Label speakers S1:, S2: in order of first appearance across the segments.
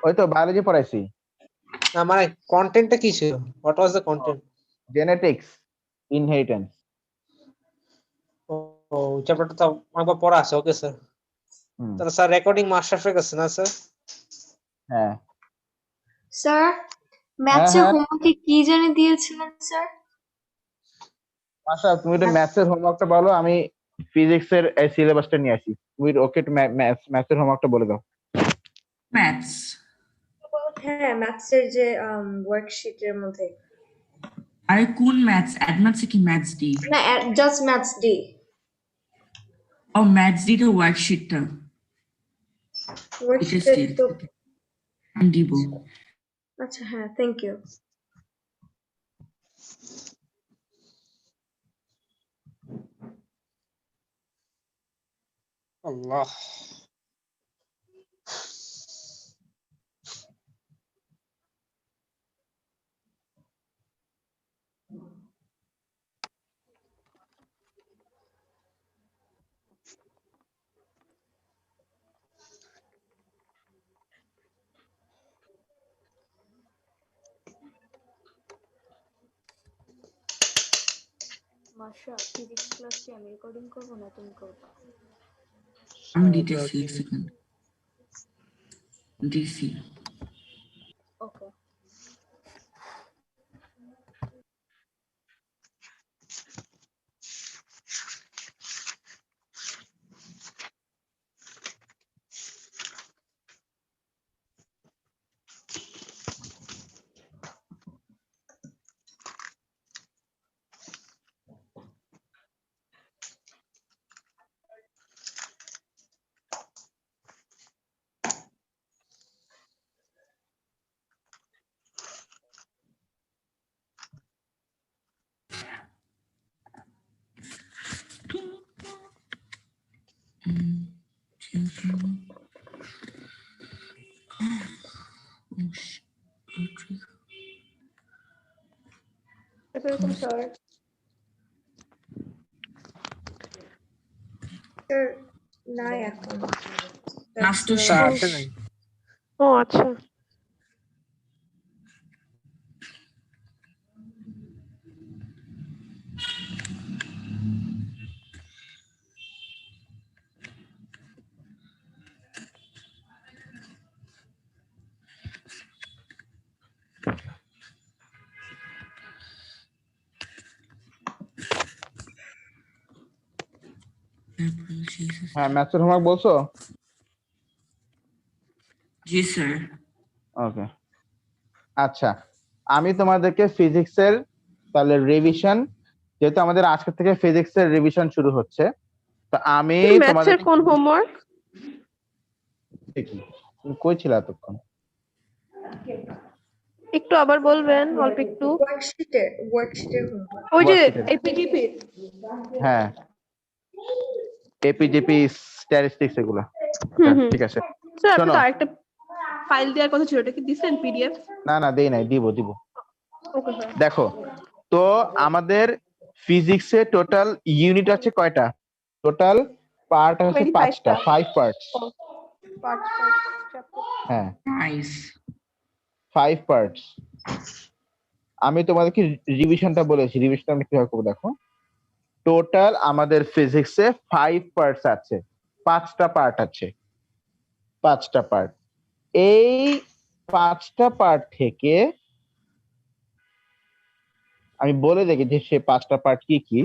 S1: ওই তো বায়োলজি পড়াইছি।
S2: না মানে কন্টেন্টটা কি ছিল? What was the content?
S1: Genetics, inheritance.
S2: ও চ্যাপ্টারটা তো অনেকবার পড়া আছে। Okay sir. তাহলে স্যার রেকর্ডিং মাস্টার কাছে না স্যার?
S1: হ্যাঁ
S3: স্যার
S1: হ্যাঁ
S3: ম্যাথসের
S1: হ্যাঁ
S3: হোমওয়ার্কে কি জানি দিয়েছিলেন স্যার?
S1: আচ্ছা, তুমি তো ম্যাথসের হোমওয়ার্কটা বলো, আমি ফিজিক্সের এই সিলেবাসটা নিয়ে আসি। তুমি ওকে ম্যাথসের হোমওয়ার্কটা বলে দাও।
S4: ম্যাথস
S3: হ্যাঁ ম্যাথসের যে ওয়ার্কশিটের মধ্যে।
S4: আরে কোন ম্যাথস? অ্যাডভান্সে কি ম্যাথস ডি?
S3: না জাস্ট ম্যাথস ডি।
S4: ও ম্যাথস ডি তো ওয়ার্কশিটটা
S3: ওয়ার্কশিট তো
S4: আমি দিব।
S3: আচ্ছা হ্যাঁ থ্যাংক ইউ।
S2: আল্লাহ।
S5: মাশা ফিজিক্স ক্লাস কি আমি রেকর্ডিং করব না তুমি করবা?
S4: আমি দিতেছি এক সেকেন্ড। দিছি।
S5: ওকে।
S3: আসসালামু স্যার। স্যার নাই এখন।
S4: নাস্তা
S2: স্যার
S4: শেষ।
S2: আসে নাই।
S6: ও আচ্ছা।
S1: হ্যাঁ ম্যাথসের হোমওয়ার্ক বলছো?
S4: জি স্যার।
S1: ওকে আচ্ছা, আমি তোমাদেরকে ফিজিক্সের তাহলে রিভিশন, যেহেতু আমাদের আজকে থেকে ফিজিক্সের রিভিশন শুরু হচ্ছে, তো আমি তোমাদের
S6: ম্যাথসের কোন হোমওয়ার্ক?
S1: তুমি কই ছিল এতক্ষণ?
S6: একটু আবার বলবেন অল্প একটু।
S3: ওয়ার্কশিটের হোমওয়ার্ক।
S6: ওই যে
S1: Worksheet-এর।
S6: এপিডিপি।
S1: হ্যাঁ এপিজিপি স্ট্যাটিস্টিক্স এগুলা।
S6: হুম
S1: আচ্ছা,
S6: হুম।
S1: ঠিক আছে
S6: স্যার আপনি
S1: শোনো।
S6: তো আরেকটা ফাইল দেওয়ার কথা ছিল, ওটা কি দিছেন পিডিএফ?
S1: না দেই নাই, দিব।
S6: Okay sir.
S1: দেখো তো আমাদের ফিজিক্সে টোটাল ইউনিট আছে কয়টা? টোটাল পার্ট আছে 5টা, 5 পার্টস। হ্যাঁ
S4: নাইস।
S1: 5 পার্টস। আমি তোমাদেরকে রিভিশনটা বলেছি, রিভিশন আমি কিভাবে করবো দেখো। টোটাল আমাদের ফিজিক্সে 5 পার্টস আছে, 5টা পার্ট আছে, 5টা পার্ট। এই 5টা পার্ট থেকে আমি বলে দেখি যে সে 5টা পার্ট কি কি।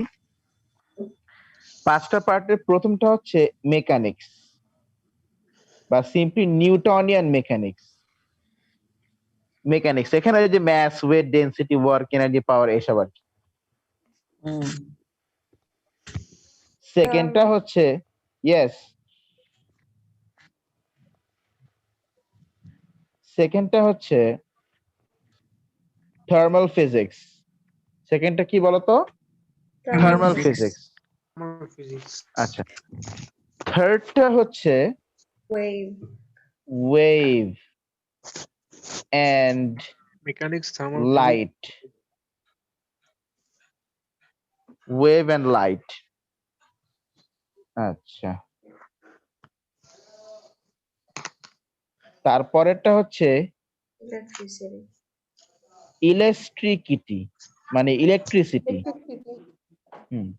S1: 5টা পার্টের প্রথমটা হচ্ছে মেকানিক্স বা সিম্পলি নিউটনিয়ান মেকানিক্স এখানে যে mass, weight, density, work, energy, power এসব আর কি। সেকেন্ডটা হচ্ছে ইয়েস, সেকেন্ডটা হচ্ছে থার্মাল ফিজিক্স। সেকেন্ডটা কি বলতো? Thermal physics.
S2: ফিজিক্স।
S1: আচ্ছা, থার্ডটা হচ্ছে wave and
S2: mechanics, thermal
S1: light. Wave and light. আচ্ছা, তারপরেরটা হচ্ছে
S3: Electricity.
S1: ইলেকট্রিকিটি, মানে ইলেকট্রিসিটি। হুম,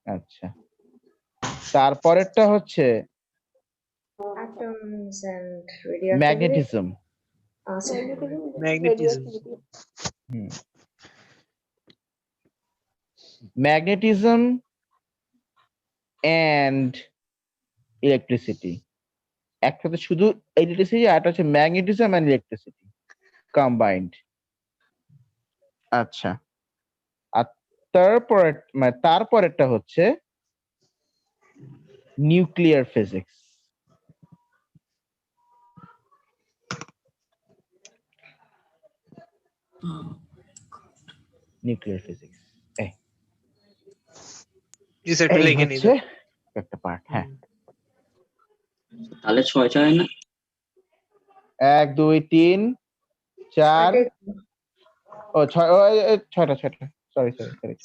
S1: আচ্ছা। তারপরেরটা হচ্ছে
S3: Atoms and radioactivity.
S1: Magnetism.
S3: Sorry.
S2: Magnetism.
S1: হুম, ম্যাগনেটিজম এন্ড ইলেকট্রিসিটি। একসাথে শুধু ইলেকট্রিসিটি, আর একটা হচ্ছে ম্যাগনেটিজম এন্ড ইলেকট্রিসিটি কম্বাইন্ড। আচ্ছা, আর তারপরেরটা হচ্ছে nuclear physics. Nuclear physics
S2: Yes, sir,
S1: এই
S2: লিখে নিন।
S1: হচ্ছে একটা পার্ট। হ্যাঁ,
S7: তাহলে 6 না?
S1: 1 2 3 4 ও 6, ও 6টা সরি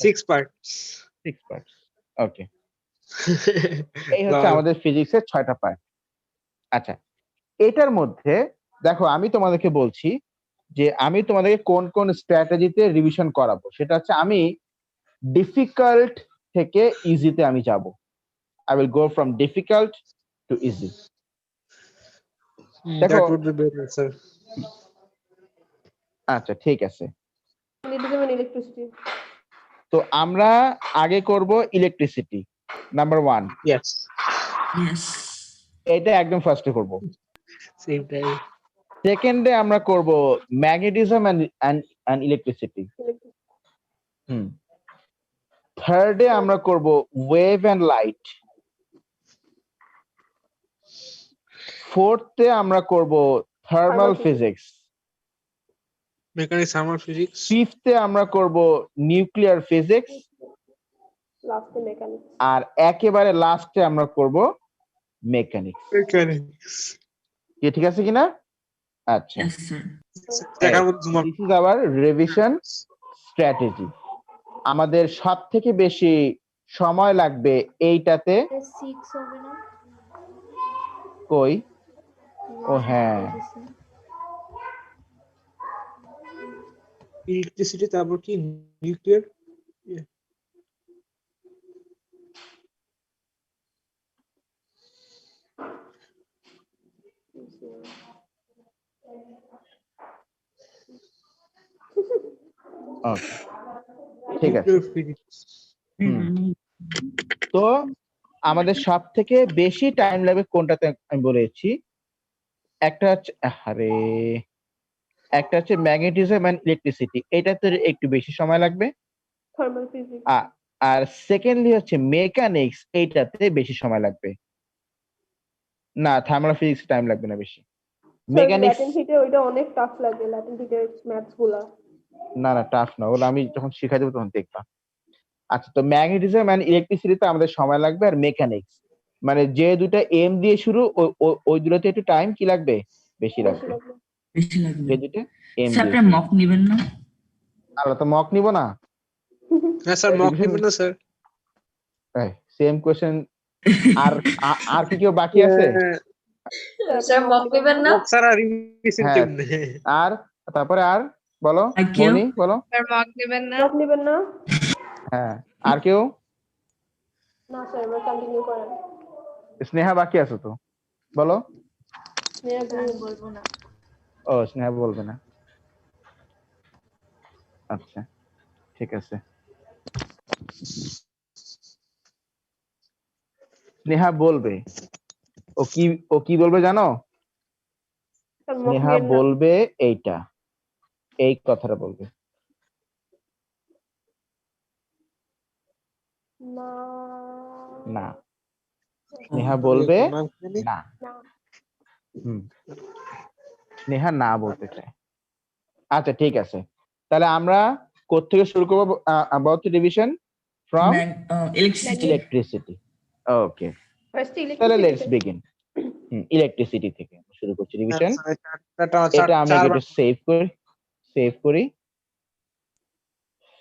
S2: 6 parts.
S1: 6 পার্টস। ওকে, এই হচ্ছে
S2: Lol.
S1: আমাদের ফিজিক্সের 6টা পার্ট। আচ্ছা, এটার মধ্যে দেখো আমি তোমাদেরকে বলছি যে আমি তোমাদেরকে কোন কোন স্ট্র্যাটেজিতে রিভিশন করাবো। সেটা হচ্ছে আমি ডিফিকাল্ট থেকে ইজিতে আমি যাব। I will go from difficult to easy. দেখো,
S2: That would be better, sir.
S1: আচ্ছা ঠিক আছে।
S6: Magnetism and electricity.
S1: তো আমরা আগে করব ইলেকট্রিসিটি, নাম্বার 1।
S2: Yes.
S4: Yes.
S1: এটা একদম ফার্স্টে করব।
S2: Same time.
S1: সেকেন্ডে আমরা করব ম্যাগনেটিজম এন্ড ইলেকট্রিসিটি। হুম, থার্ডে আমরা করব ওয়েভ এন্ড লাইট। ফোর্থে আমরা করব thermal physics.
S2: Mechanics, thermal physics.
S1: ফিফথে আমরা করব নিউক্লিয়ার ফিজিক্স।
S6: Last mechanics.
S1: আর একেবারে লাস্টে আমরা করব মেকানিক্স।
S2: Mechanics.
S1: ঠিক আছে কিনা? আচ্ছা,
S4: Yes, sir.
S2: দেখার মতো তোমার
S1: this is our revision strategy. আমাদের সব থেকে বেশি সময় লাগবে এইটাতে।
S5: 6 হবে না?
S1: কই? ও
S5: One
S1: হ্যাঁ,
S5: বুঝেছি।
S2: ইলেকট্রিসিটি, তারপর কি নিউক্লিয়ার।
S1: ওকে, ঠিক আছে।
S2: Nuclear physics.
S1: তো আমাদের সব থেকে বেশি টাইম লাগবে কোনটাতে আমি বলেছি। একটা হচ্ছে একটা হচ্ছে ম্যাগনেটিজম এন্ড ইলেকট্রিসিটি, এটাতে একটু বেশি সময় লাগবে।
S6: Thermal physics.
S1: আর সেকেন্ডলি হচ্ছে মেকানিক্স, এইটাতে বেশি সময় লাগবে। না, থার্মাল ফিজিক্স টাইম লাগবে না বেশি। মেকানিক্স
S6: Latin theta ওইটা অনেক টাফ লাগে, Latin theta ম্যাথস গুলা।
S1: না টাফ না, ওগুলো আমি যখন শিখাই দেবো তখন দেখবা। আচ্ছা, তো ম্যাগনেটিজম এন্ড ইলেকট্রিসিটিতে আমাদের সময় লাগবে। আর মেকানিক্স মানে যে দুটো এম দিয়ে শুরু, ওই দুটোতে একটু টাইম কি লাগবে, বেশি লাগবে।
S4: বেশি লাগবে।
S1: যে দুটো এম
S4: স্যার
S1: দিয়ে
S4: আপনি মক নেবেন না?
S1: আমরা তো মক নিব না।
S2: হ্যাঁ স্যার, মক নেবেন না স্যার?
S1: Same question. আর কি কেউ বাকি আছে?
S3: স্যার মক নেবেন না?
S2: মক স্যার আর রিভিশন
S1: হ্যাঁ,
S2: কেমনে?
S1: আর তারপরে আর বলো,
S4: আর কেউ?
S1: মনি বলো।
S6: স্যার মক নেবেন না?
S1: হ্যাঁ, আর কেউ?
S6: না স্যার, এবার কন্টিনিউ করেন।
S1: স্নেহা বাকি আছে তো, বলো।
S6: স্নেহা
S5: আমি বলবো না।
S1: ও, স্নেহা বলবে না। আচ্ছা ঠিক আছে। স্নেহা বলবে। ও কি বলবে জানো?
S6: স্যার মক
S1: স্নেহা
S6: নেবেন না?
S1: বলবে এইটা, এই কথাটা বলবে।
S6: না।
S1: না, স্নেহা বলবে না।
S6: না।
S1: স্নেহা না বলতে চায়। আচ্ছা ঠিক আছে, তাহলে আমরা কোত্থেকে শুরু করবো? about the division from
S4: electricity.
S1: electricity. Okay,
S6: first
S1: তাহলে
S6: ইলেকট্রিসিটি।
S1: Let's begin. ইলেকট্রিসিটি থেকে শুরু করছি রিভিশন।
S2: এটা
S1: এটা আমরা একটু সেভ করি।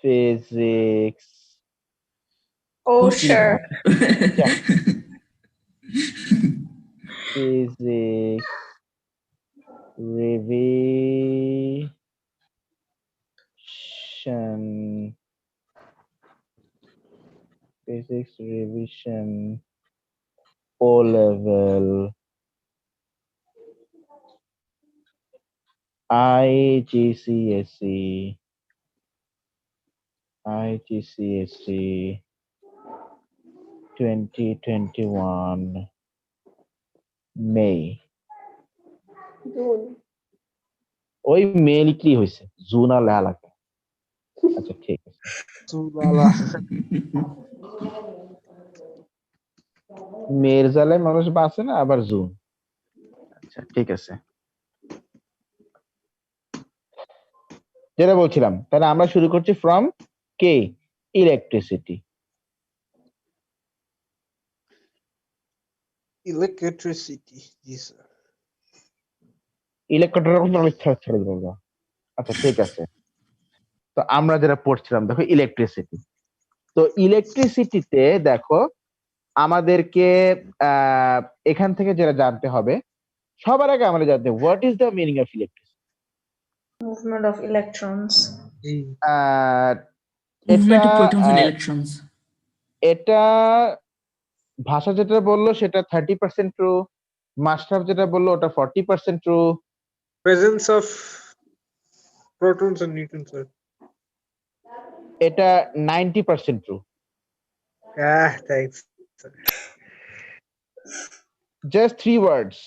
S1: Physics.
S3: Oh, sure.
S1: Physics revision. Physics revision O level IGCSE 2021 May
S6: June
S1: ওই মে লিখলেই হয়েছে জুন আর লেখা লাগবে আচ্ছা ঠিক আছে মেয়ের জ্বালায় মানুষ বাঁচে না আবার জুন আচ্ছা ঠিক আছে যেটা বলছিলাম তাহলে আমরা শুরু করছি from K electricity
S2: Electricity. Yes, sir.
S1: আচ্ছা ঠিক আছে তো আমরা যেটা পড়ছিলাম দেখো ইলেকট্রিসিটি তো ইলেকট্রিসিটিতে দেখো আমাদেরকে এখান থেকে যেটা জানতে হবে সবার আগে আমরা জানতে what is the meaning of electricity
S3: Movement of electrons.
S4: Movement of protons and
S1: এটা
S4: electrons.
S1: এটা ভাষা যেটা বললো সেটা 30% ট্রু মাস্টার যেটা বললো ওটা 40% true
S2: Presence of protons and neutrons, sir.
S1: এটা 90% true
S2: Ah, thanks. Sir.
S1: just 3 words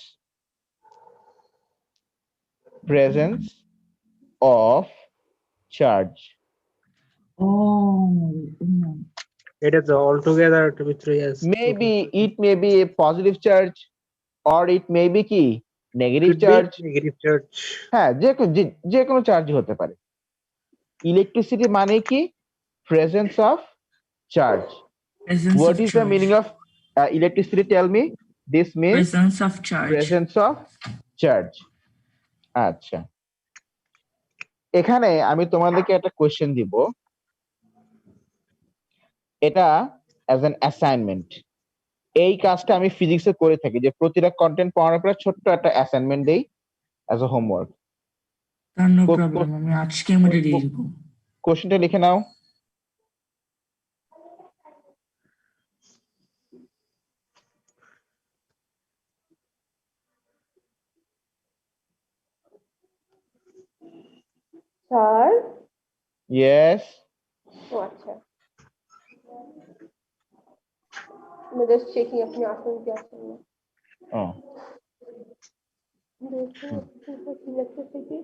S1: presence of charge
S4: Oh.
S2: It is altogether to be 3 as
S1: maybe it may be a positive charge or it may be কি negative
S2: could be
S1: charge
S2: negative charge.
S1: হ্যাঁ যে কোনো charge হতে পারে electricity মানে কি presence of charge
S4: Presence
S1: what
S4: of
S1: is
S4: charge.
S1: the meaning of electricity tell me this means
S4: Presence of charge.
S1: presence of charge আচ্ছা এখানে আমি তোমাদেরকে একটা কোশ্চেন দিব এটা অ্যাজ অ্যান অ্যাসাইনমেন্ট এই কাজটা আমি ফিজিক্সে করে থাকি যে প্রতিটা কন্টেন্ট পড়ানোর পরে ছোট্ট একটা অ্যাসাইনমেন্ট দেই as a homework
S4: No problem. আমি আজকের মধ্যে দিয়ে দিব।
S1: কোশ্চেনটা লিখে নাও
S6: স্যার
S1: ইয়েস
S6: ও আচ্ছা আমি জাস্ট চেকিং আপনি আসেন কি আসেন না
S1: ও
S6: ইলেকট্রিসিটি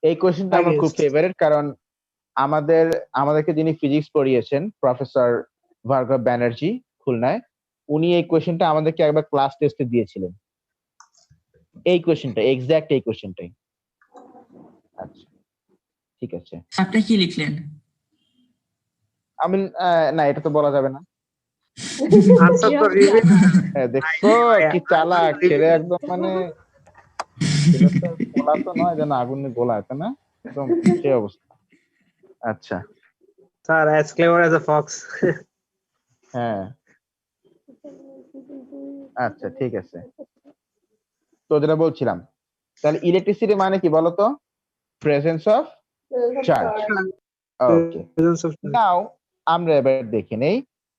S1: এই কোশ্চেনটা আমার খুব ফেভারিট কারণ আমাদেরকে যিনি ফিজিক্স পড়িয়েছেন প্রফেসর ভার্গব ব্যানার্জি খুলনায় উনি এই কোশ্চেনটা আমাদেরকে একবার ক্লাস টেস্টে দিয়েছিলেন এই কোশ্চেনটা এক্সাক্ট এই কোশ্চেনটাই আচ্ছা ঠিক আছে
S4: আপনি কি লিখলেন?
S1: আমি না এটা তো বলা যাবে না
S2: Answer to reveal.
S1: দেখো কি চালাক ছেলে একদম মানে গোলা তো নয় যেন আগুনে গোলা তাই না একদম সেই অবস্থা আচ্ছা
S2: Sir, as clever as a fox.
S1: হ্যাঁ আচ্ছা ঠিক আছে তো যেটা বলছিলাম তাহলে ইলেকট্রিসিটি মানে কি বলতো presence of charge okay
S2: Presence of charge.
S1: Now আমরা এবার দেখে নেই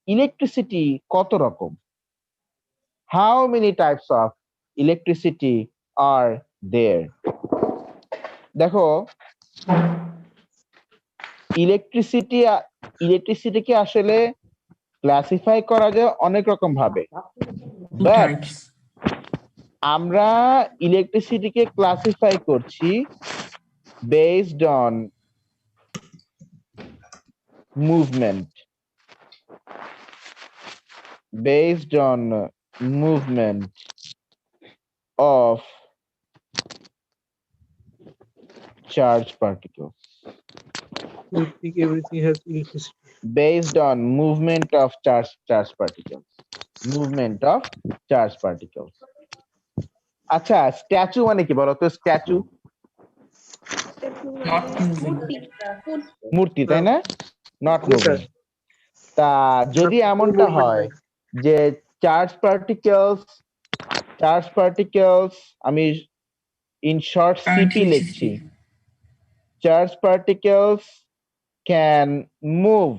S1: ইলেকট্রিসিটি কত রকম how many types of electricity are there দেখো ইলেকট্রিসিটিকে আসলে ক্লাসিফাই করা যায় অনেক রকম ভাবে
S4: Two
S1: But-
S4: types.
S1: আমরা ইলেকট্রিসিটিকে ক্লাসিফাই করছি based on movement of charge particles
S2: You think everything has electricity.
S1: based on movement of charge particles আচ্ছা স্ট্যাচু মানে কি বলতো স্ট্যাচু
S4: Not moving.
S1: মূর্তি তাই না নট
S2: Yes, sir.
S1: মুভিং তা যদি এমনটা হয় যে চার্জ পার্টিকেলস আমি ইন শর্ট
S4: Current
S1: সিপি লিখছি।
S4: electricity.
S1: Charge particles can move.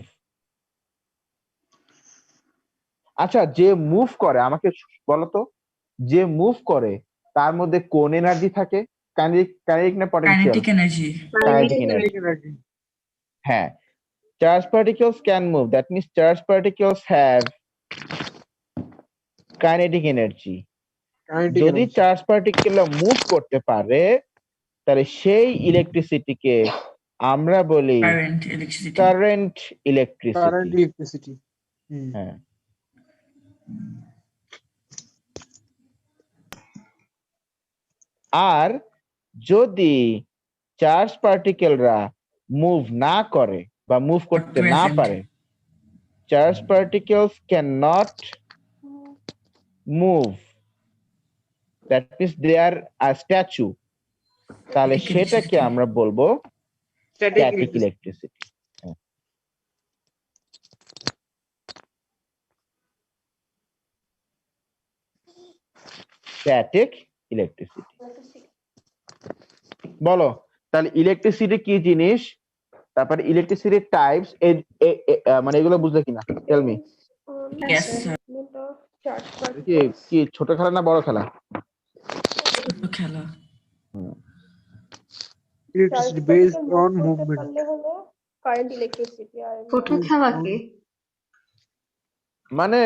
S1: আচ্ছা, যে মুভ করে আমাকে বলতো, যে মুভ করে তার মধ্যে কোন এনার্জি থাকে? কাইনেটিক না potential?
S4: Kinetic energy.
S1: Kinetic energy. হ্যাঁ, charge particles can move, that means charge particles have kinetic energy. যদি চার্জ পার্টিকেল মুভ করতে পারে তাহলে সেই ইলেকট্রিসিটিকে আমরা বলি
S4: Current electricity.
S1: Current electricity.
S2: Electricity.
S1: হ্যাঁ, আর যদি চার্জ পার্টিকেলরা মুভ না করে বা মুভ করতে না
S4: Present.
S1: পারে, charge particles can not move, that means they are a statue, তাহলে
S4: Static
S1: সেটাকে
S4: electricity.
S1: আমরা বলবো
S2: static
S1: static electricity. Static electricity. বলো তাহলে ইলেকট্রিসিটি কি জিনিস, তারপরে ইলেকট্রিসিটি টাইপস, মানে এগুলো বুঝলে কিনা? Tell me.
S4: Yes, sir.
S6: Movement of charge
S1: কি
S6: particles.
S1: কি ছোট খেলা না বড় খেলা?
S4: খেলা।
S6: Charge
S2: based
S6: particle
S2: on
S6: move করতে
S2: movement.
S6: পারলে হলো কারেন্ট ইলেকট্রিসিটি। আর
S3: ছোট খেলা কি?
S1: মানে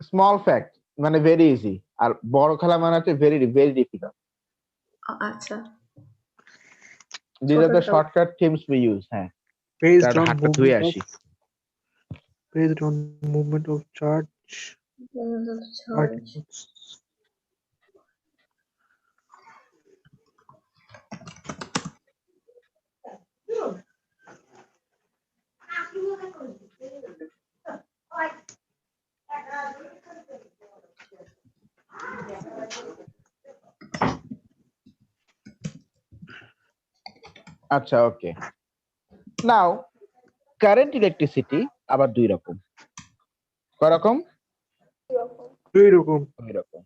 S1: স্মল ফ্যাক্ট, মানে ভেরি ইজি, আর বড় খেলা মানে হচ্ছে ভেরি ভেরি ডিফিকাল্ট।
S3: আচ্ছা,
S1: দিস আর দ্য
S3: ছোটটা।
S1: Shortcut themes we use. হ্যাঁ,
S2: Based
S1: তার
S2: on
S1: হাতটা ধুয়ে
S2: movement
S1: আসি।
S2: of charge
S3: charge.
S2: particles.
S1: আচ্ছা, ওকে। নাও কারেন্ট ইলেকট্রিসিটি আবার দুই রকম। কয় রকম?
S2: দুই রকম।
S1: দুই রকম,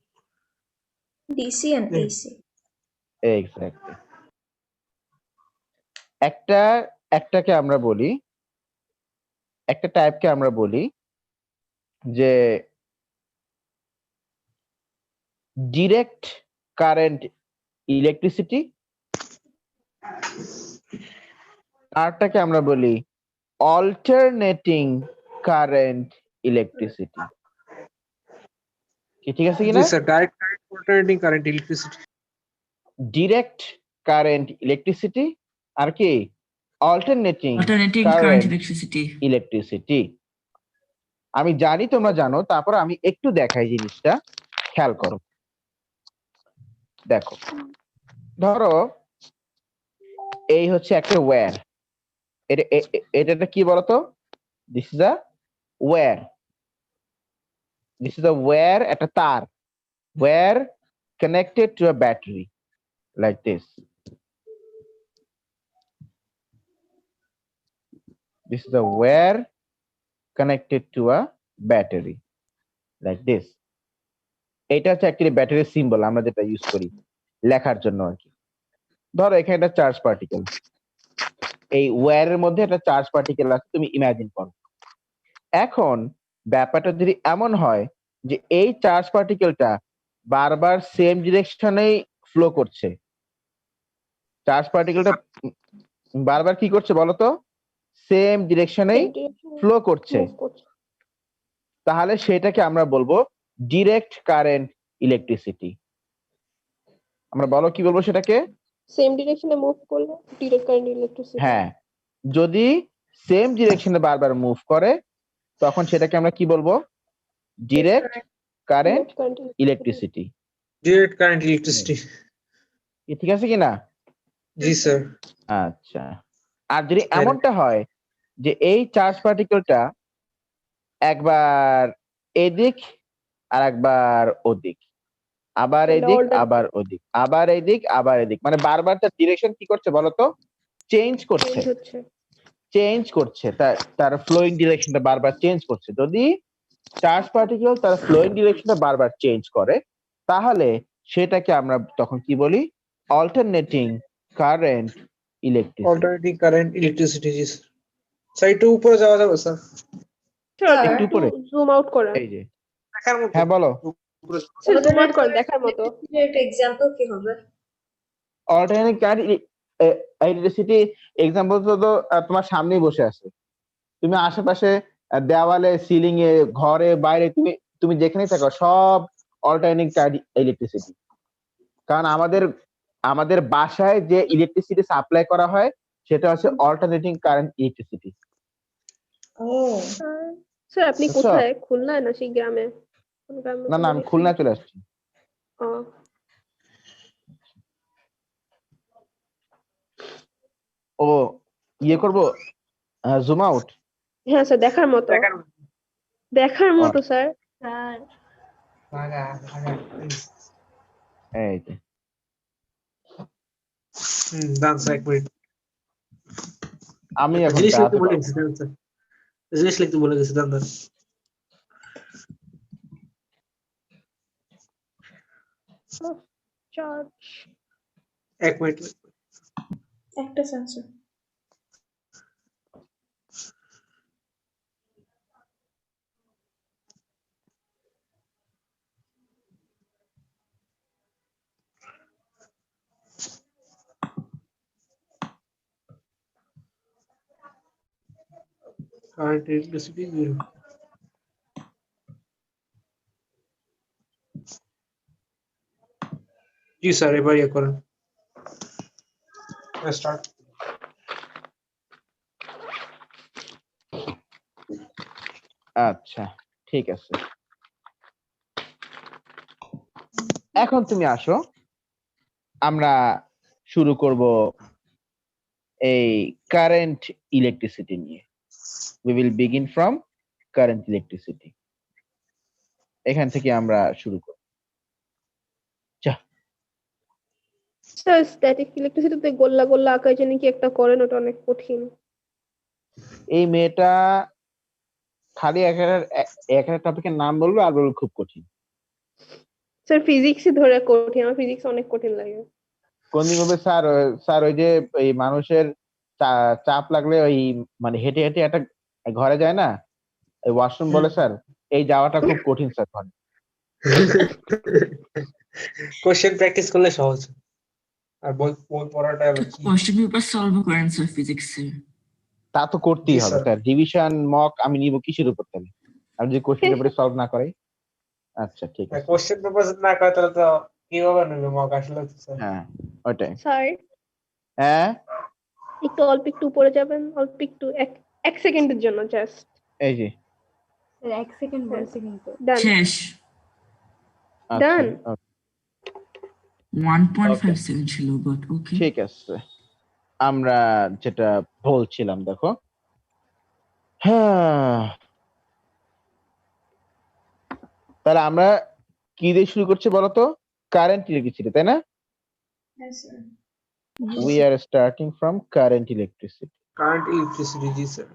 S3: DC and AC.
S1: এক্স্যাক্টলি। একটাকে আমরা বলি, একটা টাইপকে আমরা বলি যে ডিরেক্ট কারেন্ট ইলেকট্রিসিটি, আরটাকে আমরা বলি অল্টারনেটিং কারেন্ট ইলেকট্রিসিটি। কি ঠিক আছে কিনা?
S2: Yes, sir. Direct current, alternating current, electricity.
S1: Direct current electricity আর কি alternating
S4: Alternating current
S1: current
S4: electricity.
S1: Electricity. আমি জানি তোমরা জানো, তারপর আমি একটু দেখাই জিনিসটা, খেয়াল করো। দেখো, ধরো এই হচ্ছে একটা ওয়্যার, এটা কি বলতো? This is a wire, this is a wire, একটা তার, wire connected to a battery like this. This is the wire connected to a battery like this. এটা হচ্ছে অ্যাকচুয়ালি ব্যাটারির সিম্বল আমরা যেটা ইউজ করি লেখার জন্য আর কি। ধরো এখানে একটা চার্জ পার্টিকেল, এই ওয়্যারের মধ্যে একটা চার্জ পার্টিকেল আছে, তুমি ইমাজিন করো। এখন ব্যাপারটা যদি এমন হয় যে এই চার্জ পার্টিকেলটা বারবার সেম ডিরেকশনেই ফ্লো করছে, চার্জ পার্টিকেলটা বারবার কি করছে বলতো? সেম ডিরেকশনেই ফ্লো করছে, তাহলে সেটাকে আমরা বলবো ডিরেক্ট কারেন্ট ইলেকট্রিসিটি। আমরা বলো কি বলবো সেটাকে?
S6: সেম ডিরেকশনে মুভ করলে ডিরেক্ট কারেন্ট ইলেকট্রিসিটি।
S1: হ্যাঁ, যদি সেম ডিরেকশনে বারবার মুভ করে তখন সেটাকে আমরা কি বলবো? Direct current electricity.
S2: Direct current, electricity.
S1: ঠিক আছে কিনা?
S2: জি স্যার।
S1: আচ্ছা, আর যদি এমনটা হয় যে এই চার্জ পার্টিকেলটা একবার এদিক আর একবার ওদিক, আবার এদিক আবার ওদিক, আবার এদিক আবার এদিক, মানে বারবার তার ডিরেকশন কি করছে বলতো? চেঞ্জ করছে, তার ফ্লোয়িং ডিরেকশনটা বারবার চেঞ্জ করছে। যদি চার্জ পার্টিকেল তার ফ্লোয়িং ডিরেকশনটা বারবার চেঞ্জ করে, তাহলে সেটাকে আমরা তখন কি বলি? Alternating current electricity.
S2: Alternating current electricity. জি স্যার। স্যার একটু উপরে যাওয়া যাবে স্যার?
S6: স্যার
S1: একটু
S6: একটু
S1: উপরে
S6: জুম আউট করেন।
S1: এই যে,
S2: দেখার মতো
S1: হ্যাঁ বলো।
S2: উপরে।
S6: স্যার জুম আউট করেন দেখার মতো।
S3: একটা এক্সাম্পল কি হবে?
S1: অল্টারনেটিং কারেন্ট ইলেকট্রিসিটি এক্সাম্পল তো তোমার সামনেই বসে আছে, তুমি আশেপাশে দেওয়ালে, সিলিং এ, ঘরে, বাইরে, তুমি তুমি যেখানেই থাকো সব অল্টারনেটিং কারেন্ট ইলেকট্রিসিটি। কারণ আমাদের আমাদের বাসায় যে ইলেকট্রিসিটি সাপ্লাই করা হয় সেটা হচ্ছে অল্টারনেটিং কারেন্ট ইলেকট্রিসিটি।
S3: ও
S6: স্যার আপনি
S1: বুঝছো?
S6: কোথায়? খুলনায় না সেই গ্রামে? কোন গ্রামে
S1: না না, আমি
S6: বলেছেন?
S1: খুলনা চলে আসছি।
S6: ও
S1: ও ইয়ে করবো, জুম আউট।
S6: হ্যাঁ স্যার দেখার মতো।
S2: দেখার মতো।
S6: দেখার মতো স্যার।
S5: স্যার
S2: ভাগা ভাগা।
S1: এই যে,
S2: ডান স্যার, এক মিনিট।
S1: আমি এখন
S2: জিনিস লিখতে
S1: দাঁড়াতে
S2: বলে
S1: পারবো
S2: গেছি,
S1: না।
S2: Done sir. জিনিস লিখতে বলে গেছি, ডান ডান।
S6: চার্জ
S2: এক মিনিট।
S3: একটা সেন্সর।
S2: Current electricity 0। জি স্যার, এবার ইয়ে করেন। স্টার্ট।
S1: আচ্ছা ঠিক আছে, এখন তুমি আসো, আমরা শুরু করব এই কারেন্ট ইলেকট্রিসিটি নিয়ে। We will begin from current electricity. এখান থেকে আমরা শুরু করব।
S6: স্যার স্ট্যাটিক ইলেকট্রিসিটিতে গোল্লা গোল্লা আঁকায় জানি কি একটা করেন, ওটা অনেক কঠিন।
S1: এই মেয়েটা খালি একটা টপিকের নাম বলবে আর বলবে খুব কঠিন।
S6: স্যার ফিজিক্সই ধরে কঠিন, আমার ফিজিক্স অনেক কঠিন লাগে।
S1: কোন দিন বলবে স্যার, স্যার ওই যে এই মানুষের চাপ লাগলে ওই মানে হেঁটে হেঁটে একটা ঘরে যায় না, এই ওয়াশরুম বলে স্যার এই যাওয়াটা খুব কঠিন স্যার ঘরে।
S2: কোশ্চেন প্র্যাকটিস করলে সহজ, আর বই বই পড়াটা হলো কি।
S4: কোশ্চেন পেপার সলভ করেন স্যার ফিজিক্সে।
S1: তা তো করতেই
S2: জি
S1: হবে
S2: স্যার।
S1: স্যার, ডিভিশন মক আমি নিব কিসের উপর তাহলে, আমি যদি কোশ্চেন পেপারে সলভ না করাই। আচ্ছা ঠিক আছে,
S2: কোশ্চেন পেপার যদি না করে তাহলে তো কিভাবে নেবে মক আসলে তো স্যার।
S1: হ্যাঁ ওইটাই।
S6: স্যার
S1: হ্যাঁ
S6: একটু অল্প একটু উপরে যাবেন, অল্প একটু, এক সেকেন্ডের জন্য জাস্ট।
S1: এই যে
S5: স্যার 1 সেকেন্ড বলছি কিন্তু।
S6: ডান
S4: শেষ।
S1: আচ্ছা
S6: ডান।
S1: okay,
S4: 1.5 সেকেন্ড ছিল, বাট ওকে।
S1: ঠিক আছে, আমরা যেটা বলছিলাম দেখো, হ্যাঁ তাহলে আমরা কি দিয়ে শুরু করছি বলতো? কারেন্ট ইলেকট্রিসিটি, তাই না? We are starting from current electricity.
S2: Current electricity. জি স্যার।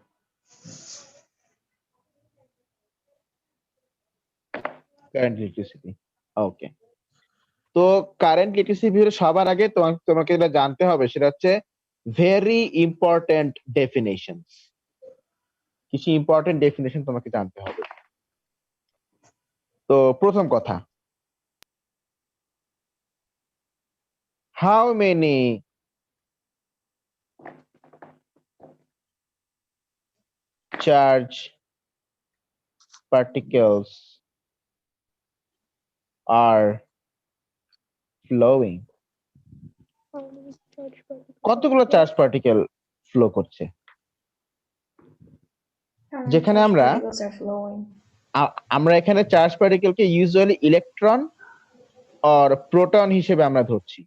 S1: Current electricity. Okay. তো কারেন্ট ইলেকট্রিসিটি সবার আগে তোমাকে যেটা জানতে হবে সেটা হচ্ছে ভেরি ইম্পর্টেন্ট ডেফিনেশনস। কিছু ইম্পর্টেন্ট ডেফিনেশন তোমাকে জানতে হবে। তো প্রথম কথা, how many charge particles are flowing? কতগুলো চার্জ পার্টিকেল ফ্লো করছে? যেখানে আমরা এখানে চার্জ পার্টিকেলকে ইউজুয়ালি ইলেকট্রন অর প্রোটন হিসেবে আমরা ধরছি,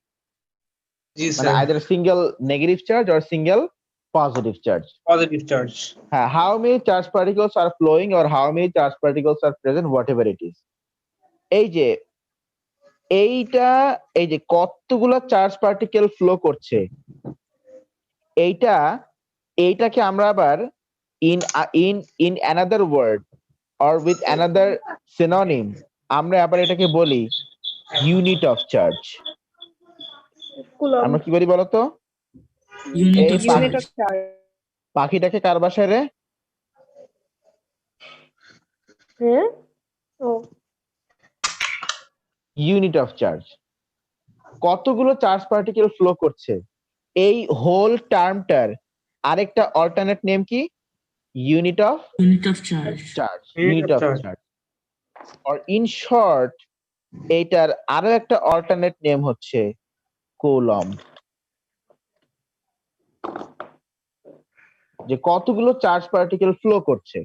S2: জি
S1: মানে
S2: sir.
S1: Either single negative charge or single positive charge.
S2: Positive charge.
S1: হ্যাঁ, how many charge particles are flowing or how many charge particles are present, whatever it is. এই যে এই যে কতগুলো চার্জ পার্টিকেল ফ্লো করছে, এইটাকে আমরা আবার in another word or with another synonym আমরা আবার এটাকে বলি ইউনিট অফ চার্জ।
S6: কুলম।
S1: আমরা কি বলি বলতো?
S4: Unit
S1: এই
S4: of
S6: unit
S4: charge.
S6: Of charge.
S1: পাখিটাকে কার বাসায় রে?
S6: হ্যাঁ, ও
S1: ইউনিট অফ চার্জ। কতগুলো চার্জ পার্টিকেল ফ্লো করছে এই হোল টার্মটার আরেকটা অল্টারনেট নেম কি? Unit of
S4: Unit of charge.
S1: Charge,
S2: Unit
S1: unit
S2: of
S1: of
S2: charge.
S1: Charge. Or in short এইটার আরো একটা অল্টারনেট নেম হচ্ছে কুলম্ব। যে কতগুলো চার্জ পার্টিকেল ফ্লো করছে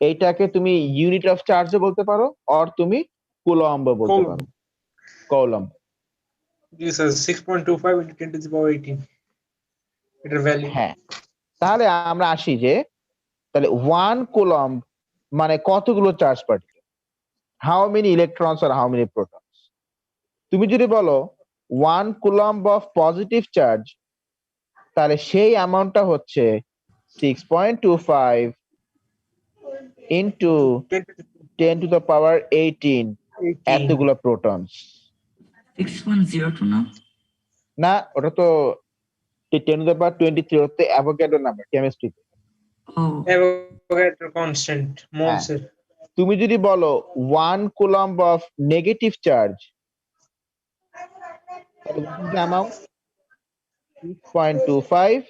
S1: এইটাকে তুমি ইউনিট অফ চার্জও বলতে পারো অর তুমি কুলম্ব বলতে
S2: Coulomb.
S1: পারো। Coulomb.
S2: This is 6.25 into 10 to the power 18. এটার ভ্যালু।
S1: হ্যাঁ, তাহলে আমরা আসি যে তাহলে 1 কুলম্ব মানে কতগুলো charge particle, how many electrons আর হাউ মেনি প্রোটনস। তুমি যদি বলো 1 কুলম্ব অফ পজিটিভ চার্জ তাহলে সেই অ্যামাউন্টটা হচ্ছে 6.25 ইন্টু 10 টু দ্য পাওয়ার 18 এতগুলো প্রোটনস।
S4: 6.02 না?
S1: না, ওটা তো 10 টু দ্য পাওয়ার 23 হতে অ্যাভোগাড্রো নাম্বার কেমিস্ট্রিতে।
S4: Oh,
S2: অ্যাভোগাড্রো কনস্ট্যান্ট মোলস এর।
S1: তুমি যদি বলো 1 কুলম্ব অফ নেগেটিভ চার্জ তাহলে what is the amount? 6.25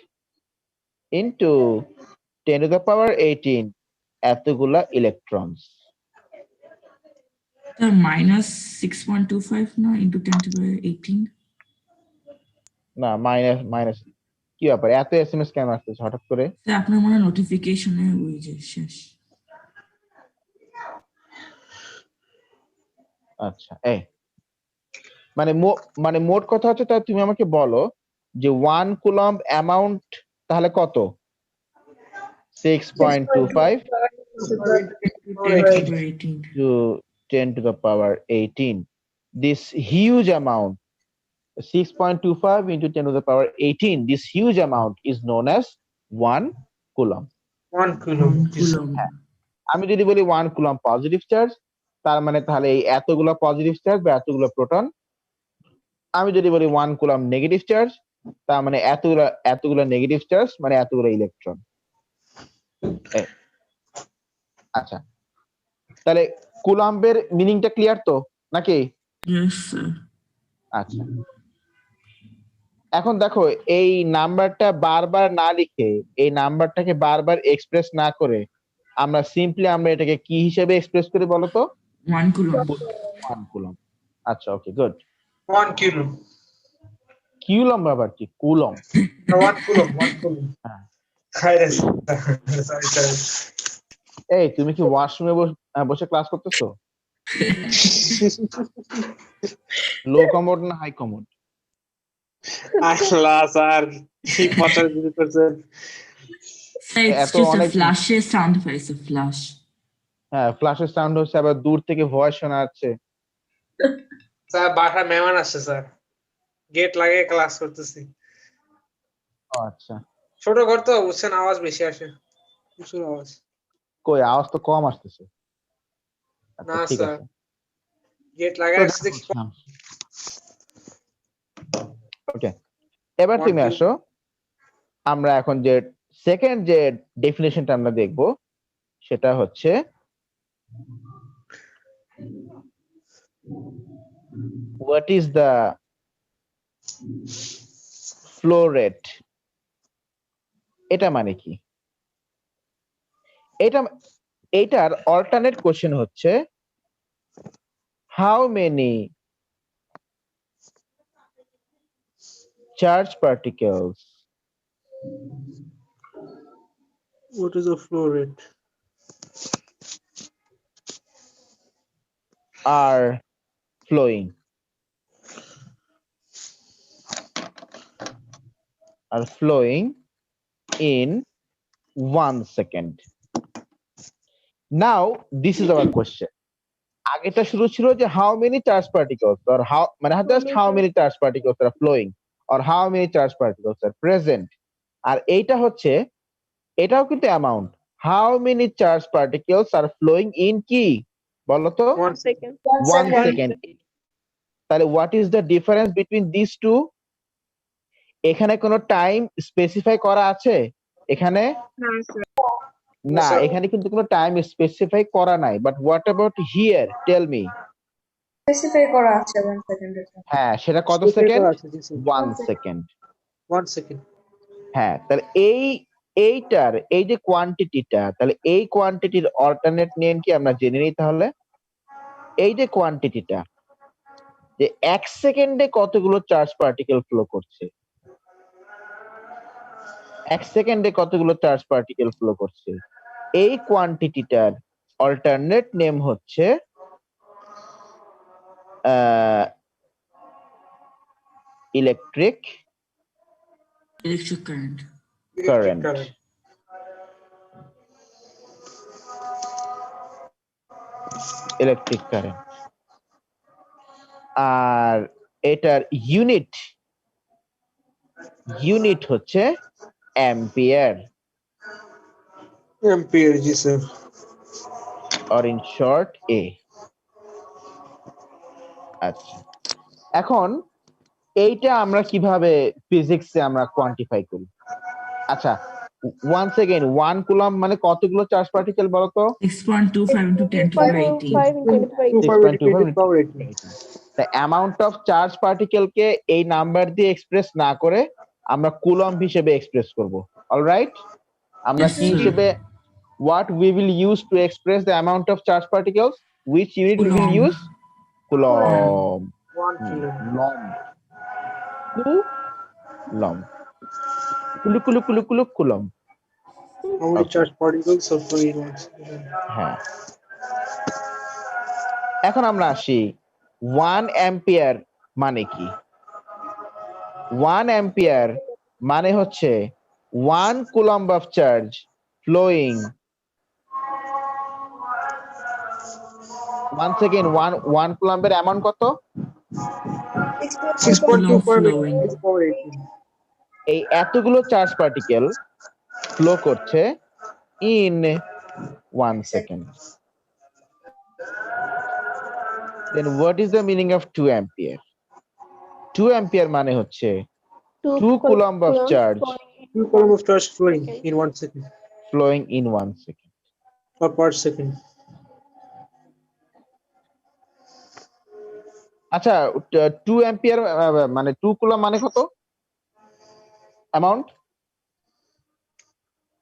S1: into 10 to the power 18 এতগুলা ইলেকট্রনস।
S4: the minus 6.25 না into 10 to the 18.
S1: না, মাইনাস কি ব্যাপার, এত এসএমএস কেন আসতেছে হঠাৎ করে?
S4: স্যার আপনার মনে নোটিফিকেশনে ওই যে শেষ।
S1: আচ্ছা, এই মানে মোট কথা হচ্ছে তাহলে তুমি আমাকে বলো যে 1 কুলম্ব অ্যামাউন্ট তাহলে কত? 6.25
S4: 10 to the 18.
S1: to 10 to the power 18. This huge amount, 6.25 into 10 to the power 18, this huge amount is known as 1 coulomb.
S2: 1 coulomb.
S4: Coulomb.
S1: আমি যদি বলি 1 কুলম্ব পজিটিভ চার্জ তার মানে তাহলে এই এতগুলো পজিটিভ চার্জ বা এতগুলো প্রোটন। আমি যদি বলি 1 কুলম্ব নেগেটিভ চার্জ তার মানে এতগুলো নেগেটিভ চার্জ মানে এতগুলো ইলেকট্রন। আচ্ছা, তাহলে কুলম্বের মিনিংটা ক্লিয়ার তো নাকি?
S4: Yes, sir.
S1: আচ্ছা, এখন দেখো এই নাম্বারটা বারবার না লিখে এই নাম্বারটাকে বারবার এক্সপ্রেস না করে আমরা সিম্পলি আমরা এটাকে কি হিসেবে এক্সপ্রেস করি বলো তো?
S4: 1 coulomb.
S1: 1 কুলম্ব। আচ্ছা, ওকে, গুড।
S2: 1 কুলম্ব।
S1: কিউলম্ব আবার কি? কুলম্ব।
S2: 1 coulomb, 1 coulomb.
S1: হ্যাঁ।
S2: খাইরে সরি।
S1: এই তুমি কি ওয়াশরুমে বসে ক্লাস করতেছো? লো কমোড না হাই কমোড?
S2: আল্লাহ স্যার কি কথা শুরু করছেন।
S4: Sir, it's
S1: এত
S4: just a
S1: অনেক
S4: flash sound effect, a flash.
S1: হ্যাঁ, ফ্ল্যাশের সাউন্ড হচ্ছে, আবার দূর থেকে ভয়েস শোনা যাচ্ছে।
S2: স্যার বাসায় মেহমান আসছে স্যার, গেট লাগিয়ে ক্লাস করতেছি।
S1: ও আচ্ছা,
S2: ছোট ঘর তো বুঝছেন, আওয়াজ বেশি আসে, প্রচুর আওয়াজ।
S1: কই আওয়াজ তো কম আসতেছে। আচ্ছা,
S2: না
S1: ঠিক
S2: স্যার,
S1: আছে।
S2: গেট লাগায় আসছে দেখি।
S1: ওকে, এবার তুমি আসো, আমরা এখন যে সেকেন্ড যে ডেফিনেশনটা আমরা দেখব সেটা হচ্ছে what is the flow rate? এটা মানে কি? এটার অল্টারনেট কোশ্চেন হচ্ছে how many charge particles
S2: What is the flow rate?
S1: are flowing in 1 second. Now this is our question. আগেটা শুরু ছিল যে how many charge particles or how মানে just how many charge particles are flowing or how many charge particles are present, আর এইটা হচ্ছে এটাও কিন্তু amount how many charged particles are flowing in কি বলো তো
S2: 1 second.
S6: Second.
S1: 1 second তাহলে what is the difference between these two এখানে কোনো টাইম স্পেসিফাই করা আছে এখানে না
S2: sir.
S1: এখানে কিন্তু কোনো টাইম স্পেসিফাই করা নাই but what about here tell me
S3: specify করা আছে 1 সেকেন্ডের জন্য।
S1: হ্যাঁ সেটা কত
S2: Specify
S1: সেকেন্ড
S2: করা আছে, জি, sir।
S1: 1 second
S2: 1 second.
S1: হ্যাঁ তাহলে এইটার এই যে কোয়ান্টিটিটা তাহলে এই কোয়ান্টিটির অল্টারনেট নেম কি আমরা জেনে নিই তাহলে এই যে কোয়ান্টিটিটা যে 1 সেকেন্ডে কতগুলো চার্জ পার্টিকেল ফ্লো করছে 1 সেকেন্ডে কতগুলো চার্জ পার্টিকেল ফ্লো করছে এই কোয়ান্টিটিটার অল্টারনেট নেম হচ্ছে electric
S4: Electric current.
S1: Current. Electric current আর এটার ইউনিট হচ্ছে অ্যাম্পিয়ার
S2: Ampere, জি, sir।
S1: Or in short A আচ্ছা এখন এইটা আমরা কিভাবে ফিজিক্সে আমরা কোয়ান্টিফাই করি আচ্ছা ওয়ান্স এগেইন 1 কুলম্ব মানে কতগুলো চার্জ পার্টিকেল বলো তো
S4: 6.25 into 10 to the power 18.
S6: 5 into 10 to the power 18.
S2: 2 into 10 to the power 18.
S1: the amount of charge particle কে এই নাম্বার দিয়ে এক্সপ্রেস না করে আমরা কুলম্ব হিসেবে এক্সপ্রেস করব অলরাইট আমরা
S4: Yes,
S1: কি
S4: sir.
S1: হিসেবে what we will use to express the amount of charge particles which unit we will
S4: Coulomb.
S1: use coulomb
S2: 1 kilo.
S1: coulomb coulomb
S2: How many
S1: Okay.
S2: charge particles are flowing in 1 second?
S1: হ্যাঁ এখন আমরা আসি 1 ampere মানে কি 1 ampere মানে হচ্ছে 1 coulomb of charge flowing once again 1 কুলম্বের amount কত
S2: 6.25
S4: flowing.
S2: into 10 to the power 18.
S1: এই এতগুলো চার্জ পার্টিকেল ফ্লো করছে in 1 second then what is the meaning of 2 ampere 2 ampere মানে হচ্ছে 2 coulomb of charge
S2: 2 coulomb of charge flowing in 1 second
S1: flowing in 1 second
S2: or per second.
S1: আচ্ছা 2 ampere মানে 2 coulomb মানে কত amount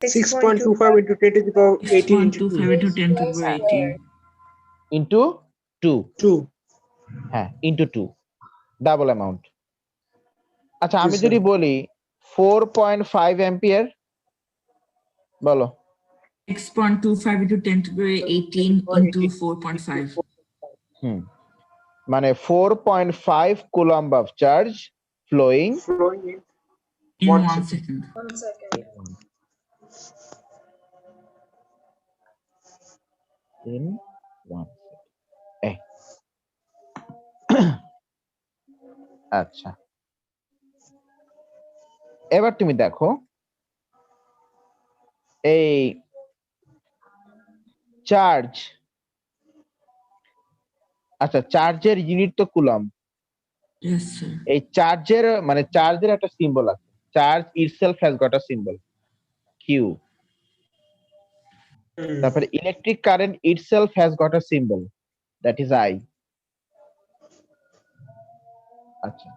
S2: 6.25 into 10 to the power 18 into
S4: 6.25 into 10 to the power 18.
S1: Into 2
S2: 2.
S1: হ্যাঁ into 2 double amount আচ্ছা আমি
S2: Yes,
S1: যদি
S2: sir.
S1: বলি 4.5 ampere বলো
S4: 6.25 into 10 to the power 18 into 4.5.
S1: মানে 4.5 coulomb of charge flowing
S2: Flowing in
S4: In
S2: 1
S4: 1
S2: second.
S4: second.
S3: 1 second.
S1: in 1 second আচ্ছা এবার তুমি দেখো এই চার্জ আচ্ছা চার্জের ইউনিট তো কুলম্ব
S4: Yes, sir.
S1: এই চার্জের মানে চার্জের একটা সিম্বল আছে charge itself has got a symbol Q তারপরে electric current itself has got a symbol that is I আচ্ছা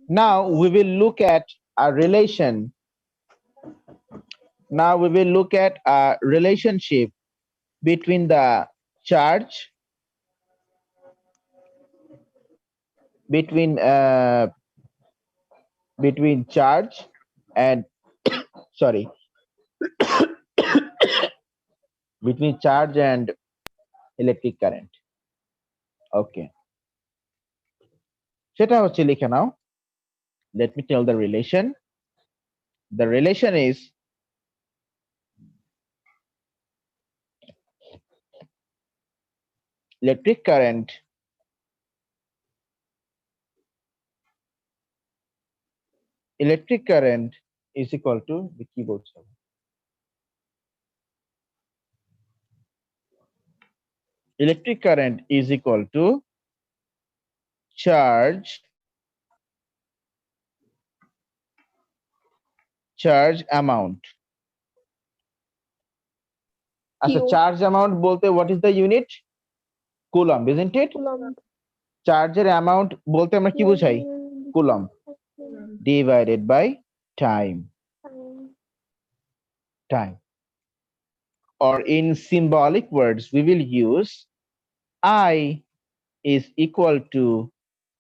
S1: now we will look at a relation now we will look at a relationship between the charge between charge and sorry between charge and electric current okay সেটা হচ্ছে লিখে নাও let me tell the relation is electric current is equal to the keyboard sound electric current is equal to charge amount. আচ্ছা,
S6: Q.
S1: Charge amount বলতে what is the unit? Coulomb, isn't it?
S6: Coulomb.
S1: চার্জের amount বলতে আমরা কি বুঝাই? Coulomb divided by time. Or in symbolic words, we will use I is equal to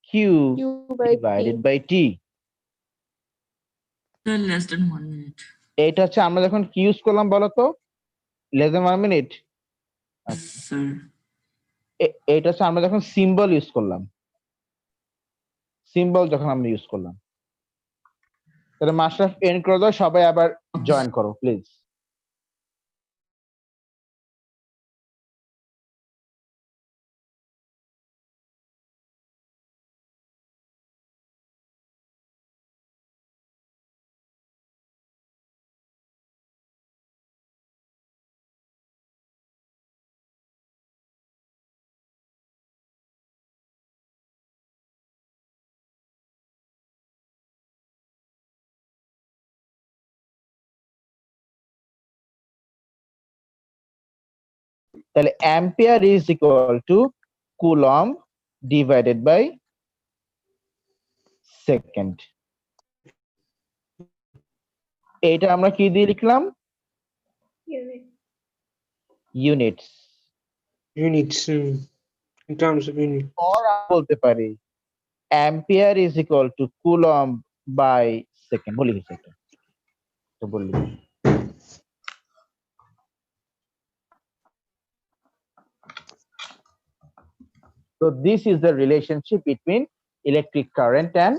S1: Q
S6: Q by
S1: divided
S6: T.
S1: by T.
S4: Sir, less than 1 minute.
S1: এটা হচ্ছে আমরা যখন কি ইউজ করলাম বলো তো, less than 1 minute.
S4: Yes, sir.
S1: এটা হচ্ছে আমরা যখন সিম্বল ইউজ করলাম, সিম্বল যখন আমরা ইউজ করলাম। তাহলে মাশরাফ এন্ড করে দাও, সবাই আবার জয়েন করো প্লিজ। তাহলে ampere is equal to coulomb divided by second. এটা আমরা কি দিয়ে লিখলাম?
S3: Unit.
S1: Units.
S2: Units. In terms of unit.
S1: or বলতে পারি ampere is equal to coulomb by second. বলি গেছে এটা, তো বললি। So this is the relationship between electric current and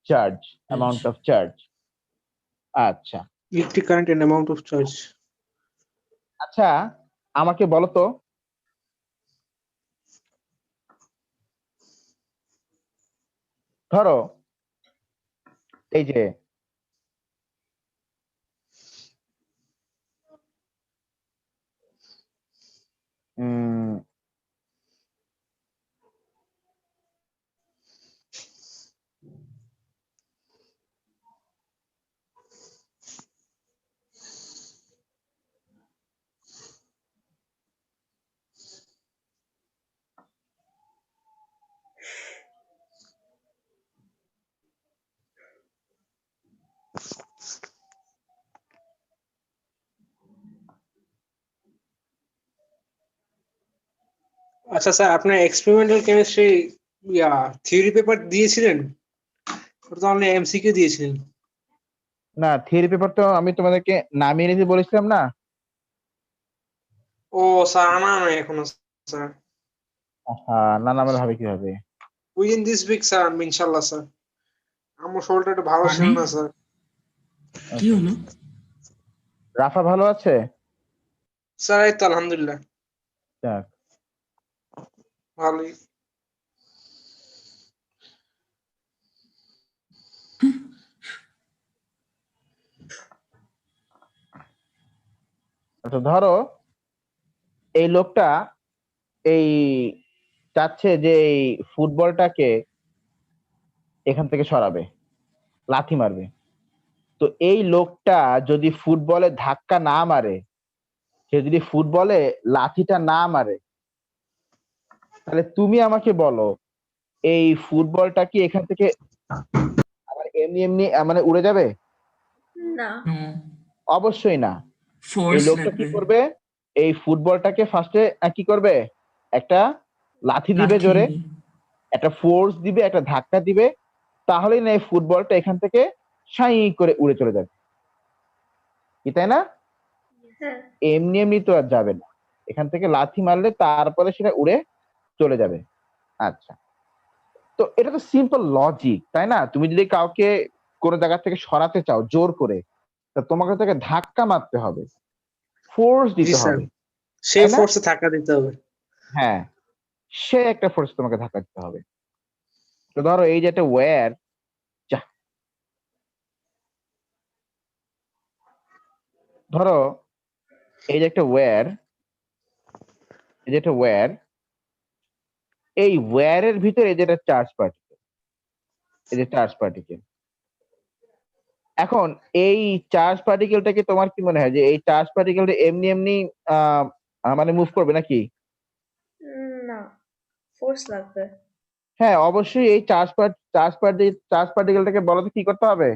S1: charge, amount of charge. আচ্ছা
S2: Electric current and amount of charge.
S1: আচ্ছা, আমাকে বলো তো, ধরো এই যে
S2: আচ্ছা স্যার, আপনার এক্সপেরিমেন্টাল কেমিস্ট্রি থিওরি পেপার দিয়েছিলেন? ওটা তো আপনি এমসিকিউ দিয়েছিলেন।
S1: না, থিওরি পেপার তো আমি তোমাদেরকে নামিয়ে নিতে বলেছিলাম না।
S2: ও স্যার, আনা নাই এখনো স্যার।
S1: হ্যাঁ, না নামালে হবে কিভাবে?
S2: উইদিন দিস উইক স্যার, ইনশাআল্লাহ স্যার। আমার শরীরটা একটু ভালো ছিল না স্যার।
S4: কি হলো?
S1: রাফা ভালো আছে?
S2: স্যার এই তো আলহামদুলিল্লাহ
S1: যাক,
S2: ভালোই।
S1: আচ্ছা ধরো এই লোকটা এই চাচ্ছে যে এই ফুটবলটাকে এখান থেকে সরাবে, লাথি মারবে। তো এই লোকটা যদি ফুটবলে ধাক্কা না মারে, সে যদি ফুটবলে লাথিটা না মারে, তাহলে তুমি আমাকে বলো এই ফুটবলটা কি এখান থেকে আবার এমনি এমনি মানে উড়ে যাবে?
S3: না।
S4: No.
S1: অবশ্যই না। এই
S4: Force
S1: লোকটা কি
S4: লাগবে।
S1: করবে? এই ফুটবলটাকে ফার্স্টে কি করবে? একটা লাথি দিবে
S4: লাঠি।
S1: জোরে, একটা ফোর্স দিবে, একটা ধাক্কা দিবে, তাহলেই না এই ফুটবলটা এখান থেকে সাই করে উড়ে চলে যাবে, কি তাই না?
S3: হ্যাঁ।
S1: এমনি এমনি তো আর যাবে না, এখান থেকে লাথি মারলে তারপরে সেটা উড়ে চলে যাবে। আচ্ছা, তো এটা তো সিম্পল লজিক, তাই না? তুমি যদি কাউকে কোনো জায়গা থেকে সরাতে চাও জোর করে, তা তোমাকে তাকে ধাক্কা মারতে হবে, ফোর্স
S2: জি
S1: দিতে
S2: স্যার,
S1: হবে,
S2: সেই
S1: তাই না?
S2: ফোর্সে ধাক্কা দিতে হবে।
S1: হ্যাঁ, সে একটা ফোর্স তোমাকে ধাক্কা দিতে হবে। তো ধরো এই যে একটা ওয়্যার, ধরো এই যে একটা ওয়্যার, যেটা ওয়্যার, এই ওয়্যারের ভিতরে যেটা চার্জ পার্টিকেল, এই যে চার্জ পার্টিকেল। এখন এই চার্জ পার্টিকেলটাকে তোমার কি মনে হয় যে এই চার্জ পার্টিকেলটা এমনি এমনি মানে মুভ করবে নাকি?
S3: না, ফোর্স লাগবে।
S1: হ্যাঁ, অবশ্যই এই চার্জ পার্টিকেলটাকে বলতে কি করতে হবে?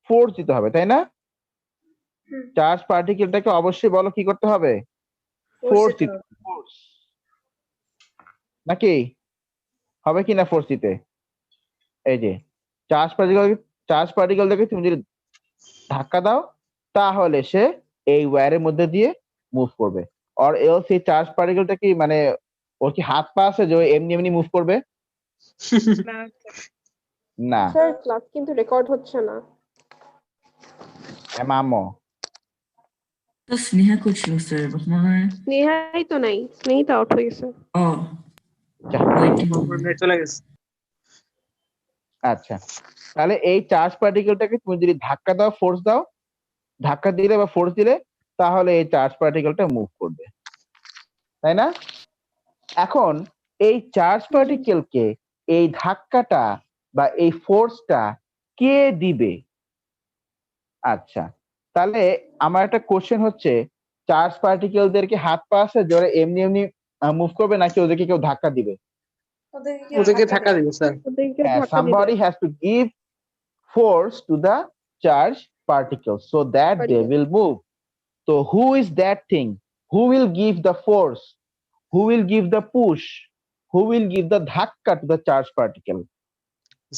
S1: ফোর্স দিতে হবে, তাই না?
S3: হুম।
S1: চার্জ পার্টিকেলটাকে অবশ্যই বলো কি করতে হবে? ফোর্স দিতে হবে। ফোর্স নাকি হবে কি না ফোর্স দিতে? এই যে চার্জ পার্টিকেলটাকে তুমি যদি ধাক্কা দাও তাহলে সে এই ওয়্যারের মধ্যে দিয়ে মুভ করবে। আর সেই চার্জ পার্টিকেলটা কি মানে ওর কি হাত পা আছে যে ও এমনি এমনি মুভ করবে? না।
S6: স্যার ক্লাস কিন্তু রেকর্ড হচ্ছে না।
S1: মামো
S4: তো স্নেহা করছিল স্যার, মনে হয়।
S6: স্নেহাই তো নাই, স্নেহাই তো আউট হয়ে গেছে।
S4: ও ওয়েটিং।
S2: চলে গেছে।
S1: আচ্ছা, তাহলে এই চার্জ পার্টিকেলটাকে তুমি যদি ধাক্কা দাও, ফোর্স দাও, ধাক্কা দিলে বা ফোর্স দিলে তাহলে এই চার্জ পার্টিকেলটা মুভ করবে, তাই না? এখন এই চার্জ পার্টিকেলকে এই ধাক্কাটা বা এই ফোর্সটা কে দিবে? আচ্ছা, তাহলে আমার একটা কোশ্চেন হচ্ছে, চার্জ পার্টিকেলদেরকে হাত পা আছে জোরে এমনি এমনি মুভ করবে নাকি ওদেরকে কেউ ধাক্কা দিবে?
S2: ওদেরকে ধাক্কা দিবে স্যার।
S6: ওদেরকে ধাক্কা দিবে।
S1: Somebody has to give force to the charge particles so that they will move. So who is that thing? Who will give the force? Who will give the push? Who will give the dhakka to the charge particle?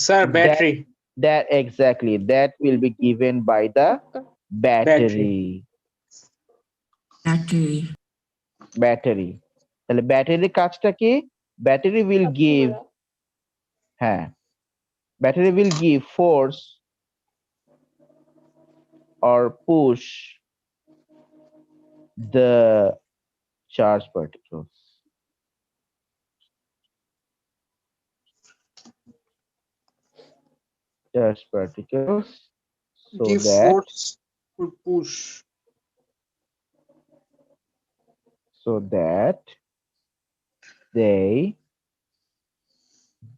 S2: Sir battery.
S1: That exactly, that will be given by the battery. Battery. তাহলে ব্যাটারির কাজটা কি? Battery will give, হ্যাঁ, battery will give force or push the charge particles. Charge particles so
S2: Give
S1: that
S2: force or push.
S1: They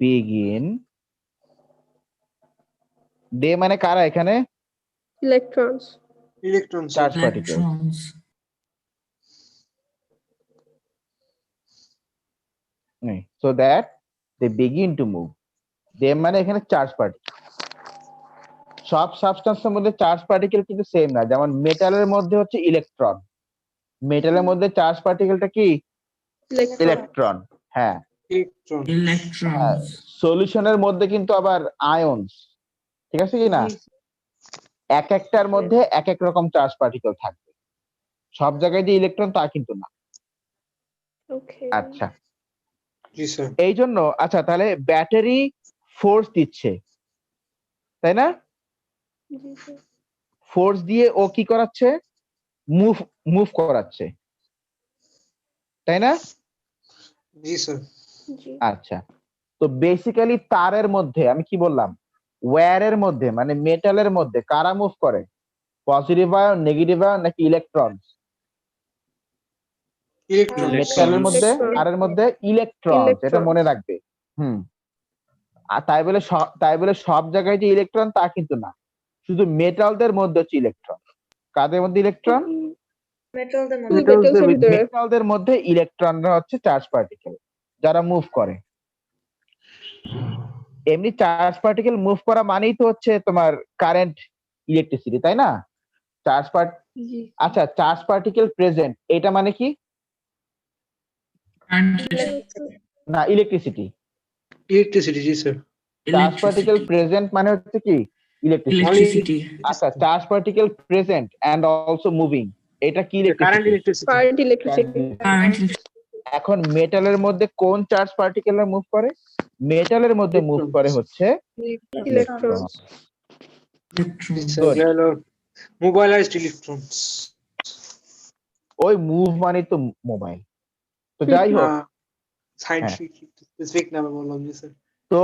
S1: begin. They মানে কারা এখানে?
S6: Electrons.
S2: Electrons.
S1: Charge particles.
S4: Electrons.
S1: So that they begin to move. They মানে এখানে charge particle. সব সাবস্টেন্সের মধ্যে charge particle কিন্তু same না, যেমন মেটালের মধ্যে হচ্ছে ইলেকট্রন, মেটালের মধ্যে চার্জ পার্টিকেলটা কি? ইলেকট্রন। হ্যাঁ,
S4: Electrons.
S1: সলিউশনের মধ্যে কিন্তু আবার আয়নস, ঠিক আছে কি না? এক একটার মধ্যে এক এক রকম চার্জ পার্টিকেল থাকবে, সব জায়গায় যে ইলেকট্রন তা কিন্তু না।
S6: ওকে।
S1: আচ্ছা,
S2: জি স্যার।
S1: এই জন্য আচ্ছা, তাহলে ব্যাটারি ফোর্স দিচ্ছে, তাই না?
S6: জি স্যার।
S1: ফোর্স দিয়ে ও কি করাচ্ছে? মুভ করাচ্ছে, তাই না?
S2: জি স্যার।
S6: জি।
S1: আচ্ছা, তো বেসিক্যালি তারের মধ্যে আমি কি বললাম, ওয়্যারের মধ্যে মানে মেটালের মধ্যে কারা মুভ করে? পজিটিভ আয়ন, নেগেটিভ আয়ন নাকি ইলেকট্রন?
S2: ইলেকট্রন।
S1: মেটালের মধ্যে, তারের মধ্যে ইলেকট্রন, এটা মনে রাখবে। আর তাই বলে সব জায়গায় যে ইলেকট্রন তা কিন্তু না, শুধু মেটালদের মধ্যে হচ্ছে ইলেকট্রন। কাদের মধ্যে ইলেকট্রন? মেটালদের মধ্যে ইলেকট্রনরা হচ্ছে চার্জ পার্টিকেল যারা মুভ করে। এমনি চার্জ পার্টিকেল মুভ করা মানেই তো হচ্ছে তোমার কারেন্ট, ইলেকট্রিসিটি, তাই না? আচ্ছা, চার্জ পার্টিকেল প্রেজেন্ট এটা মানে কি? না, ইলেকট্রিসিটি।
S2: ইলেকট্রিসিটি, জি স্যার।
S1: চার্জ পার্টিকেল প্রেজেন্ট মানে হচ্ছে কি?
S4: Electricity.
S1: আচ্ছা, charge particle present and also moving, এটা কি?
S2: Current electricity.
S6: Current electricity.
S1: এখন মেটালের মধ্যে কোন চার্জ পার্টিকেল মুভ করে? মেটালের মধ্যে মুভ করে হচ্ছে
S6: ইলেকট্রন।
S2: মোবাইলাইজড ইলেকট্রনস।
S1: ওই মুভ মানে তো মোবাইল। তো যাই হোক,
S2: সায়েন্টিফিক স্পেসিফিক নামে বললাম, জি স্যার।
S1: তো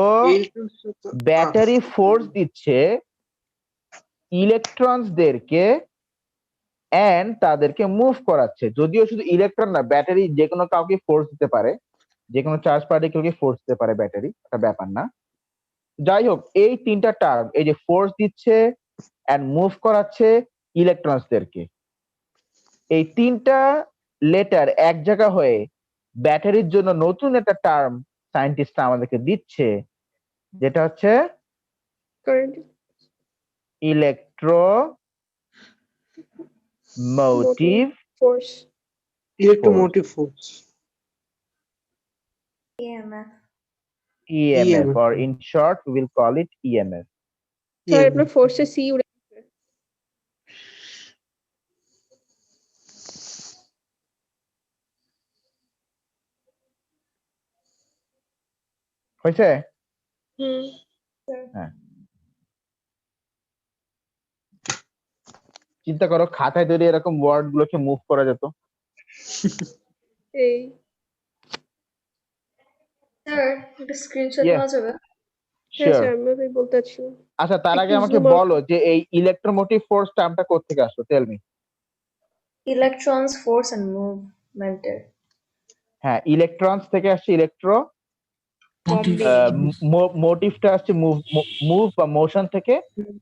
S1: ব্যাটারি ফোর্স দিচ্ছে ইলেকট্রনসদেরকে এন্ড তাদেরকে মুভ করাচ্ছে। যদিও শুধু ইলেকট্রন না, ব্যাটারি যে কোনো কাউকে ফোর্স দিতে পারে, যে কোনো চার্জ পার্টিকেলকে ফোর্স দিতে পারে ব্যাটারি, একটা ব্যাপার না। যাই হোক, এই তিনটা টার্ম, এই যে ফোর্স দিচ্ছে এন্ড মুভ করাচ্ছে ইলেকট্রনসদেরকে, এই তিনটা লেটার এক জায়গা হয়ে ব্যাটারির জন্য নতুন একটা টার্ম সায়েন্টিস্টরা আমাদেরকে দিচ্ছে, যেটা হচ্ছে
S6: current
S1: electromotive
S6: force.
S2: Electromotive force,
S3: EMF.
S1: EMF, or in short we will call it EMF.
S6: Sir আপনার ফোর্সে সি উড়ে
S1: হয়েছে?
S6: হুম
S1: চিন্তা করো, খাতায় ধরে এরকম ওয়ার্ড গুলোকে মুভ করা যেত।
S6: এই
S3: স্যার একটা স্ক্রিনশট
S1: Yeah.
S3: নেওয়া যাবে?
S6: হ্যাঁ
S1: Sure.
S6: স্যার আমি ওটাই বলতে চাচ্ছি।
S1: আচ্ছা, তার আগে
S6: একটু
S1: আমাকে
S6: zoom out
S1: বলো যে এই ইলেকট্রোমোটিভ ফোর্স টার্মটা কোত্থেকে আসলো, tell me.
S3: Electrons force and মুভমেন্টের।
S1: হ্যাঁ, ইলেকট্রনস থেকে আসছে ইলেকট্রো, মোটিভটা আসছে মুভ বা মোশন থেকে,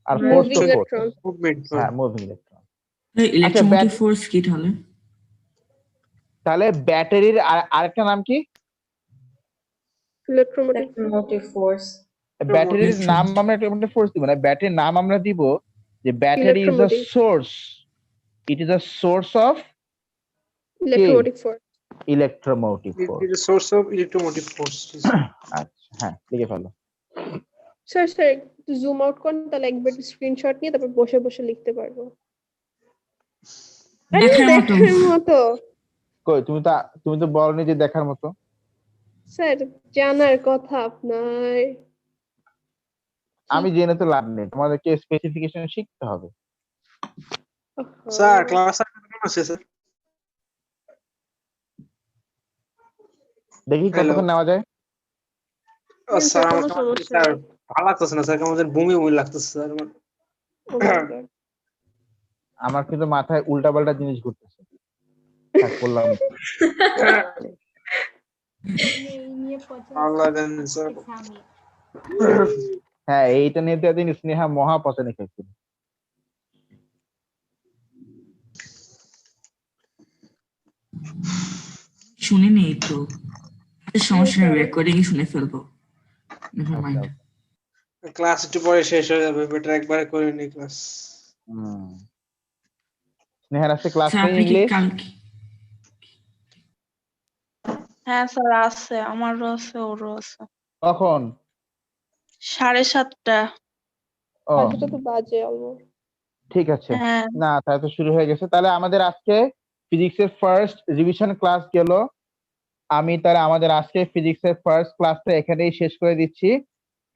S1: আর ফোর্স
S6: মুভিং
S1: তো ফোর্স।
S6: ইলেকট্রন।
S2: মুভমেন্ট।
S1: হ্যাঁ, মুভিং ইলেকট্রন।
S4: ইলেকট্রোমোটিভ ফোর্স কি তাহলে?
S1: তাহলে ব্যাটারির আরেকটা নাম কি?
S6: Electromotive
S3: electromotive force.
S1: ব্যাটারির
S4: Electron.
S1: নাম আমরা ইলেকট্রোমোটিভ ফোর্স দিব না, ব্যাটারির নাম আমরা দিব যে battery is a
S6: Electromotive.
S1: Source, it is a source of
S6: electromotive force.
S1: Electromotive force.
S2: It is a source of electromotive force.
S1: আচ্ছা, হ্যাঁ, লিখে ফেলো।
S6: স্যার স্যার একটু জুম আউট করুন, তাহলে একবার স্ক্রিনশট নিয়ে তারপর বসে বসে লিখতে পারবো। আরে
S4: দেখার মতো।
S6: দেখার মতো
S1: কই, তুমি তো বলনি যে দেখার মতো।
S6: স্যার, জানার কথা আপনার।
S1: আমি জেনে তো লাভ নেই, তোমাদেরকে স্পেসিফিকেশন শিখতে হবে।
S2: স্যার ক্লাস কেমন আছে স্যার?
S1: দেখি
S2: Hello.
S1: কতক্ষণ নেওয়া যায়।
S2: স্যার আমার
S6: কোনো সমস্যা
S2: স্যার
S6: নেই।
S2: ভালো লাগতেছে না স্যার, কেমন যেন বমি বমি লাগতেছে স্যার আমার।
S6: Oh my God.
S1: আমার কিন্তু মাথায় উল্টাপাল্টা জিনিস ঘুরতেছে। থাক, বললাম।
S5: এই নিয়ে
S2: আল্লাহ জানেন স্যার।
S5: ঝামেলা।
S1: হ্যাঁ, এইটা নিয়ে তো একদিন স্নেহা মহা পছন্দ খেয়েছিল।
S4: শুনে নেই তো, সমস্যা নেই, রেকর্ডিং শুনে ফেলবো। Never mind.
S2: ক্লাস একটু পরে শেষ হয়ে যাবে, বেটার একবারে করে নি ক্লাস।
S1: স্নেহার আছে ক্লাস
S4: স্যার
S1: নেই
S4: আপনি কি
S1: ইংলিশ?
S4: কালকে?
S7: হ্যাঁ স্যার আছে, আমারও আছে, ওরও আছে।
S1: কখন?
S7: 7:30।
S1: ও,
S6: এটা তো বাজে অলমোস্ট।
S1: ঠিক আছে।
S7: হ্যাঁ
S1: না, তাহলে তো শুরু হয়ে গেছে। তাহলে আমাদের আজকে ফিজিক্সের ফার্স্ট রিভিশন ক্লাস গেল। আমি তাহলে আমাদের আজকে ফিজিক্সের ফার্স্ট ক্লাসটা এখানেই শেষ করে দিচ্ছি।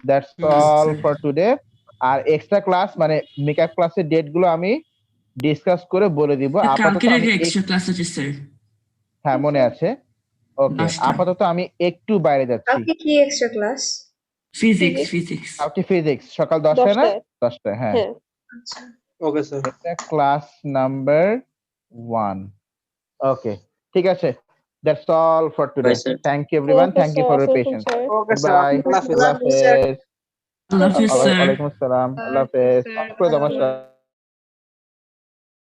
S1: That's all for today. আর এক্সট্রা ক্লাস মানে মেকআপ ক্লাসের ডেট গুলো আমি ডিসকাস করে বলে দিব। আপাতত
S4: কালকে
S1: আমি
S4: এক্সট্রা ক্লাস আছে স্যার।
S1: হ্যাঁ, মনে আছে। ওকে,
S4: 10টা।
S1: আপাতত আমি একটু বাইরে যাচ্ছি।
S3: কালকে কি এক্সট্রা ক্লাস?
S4: ফিজিক্স।
S1: কালকে ফিজিক্স সকাল 10টায় না? 10টায়, হ্যাঁ।
S6: হ্যাঁ
S3: আচ্ছা।
S2: Okay sir.
S1: এটা ক্লাস নাম্বার 1। ওকে, ঠিক আছে। That's all for today. Thank you everyone. Thank you for your patience.
S2: Okay sir,
S1: Bye.
S2: আল্লাহ হাফেজ।
S1: Allah Hafiz.
S4: আল্লাহ হাফেজ sir.
S1: Walaikum Assalam. Allah Hafiz.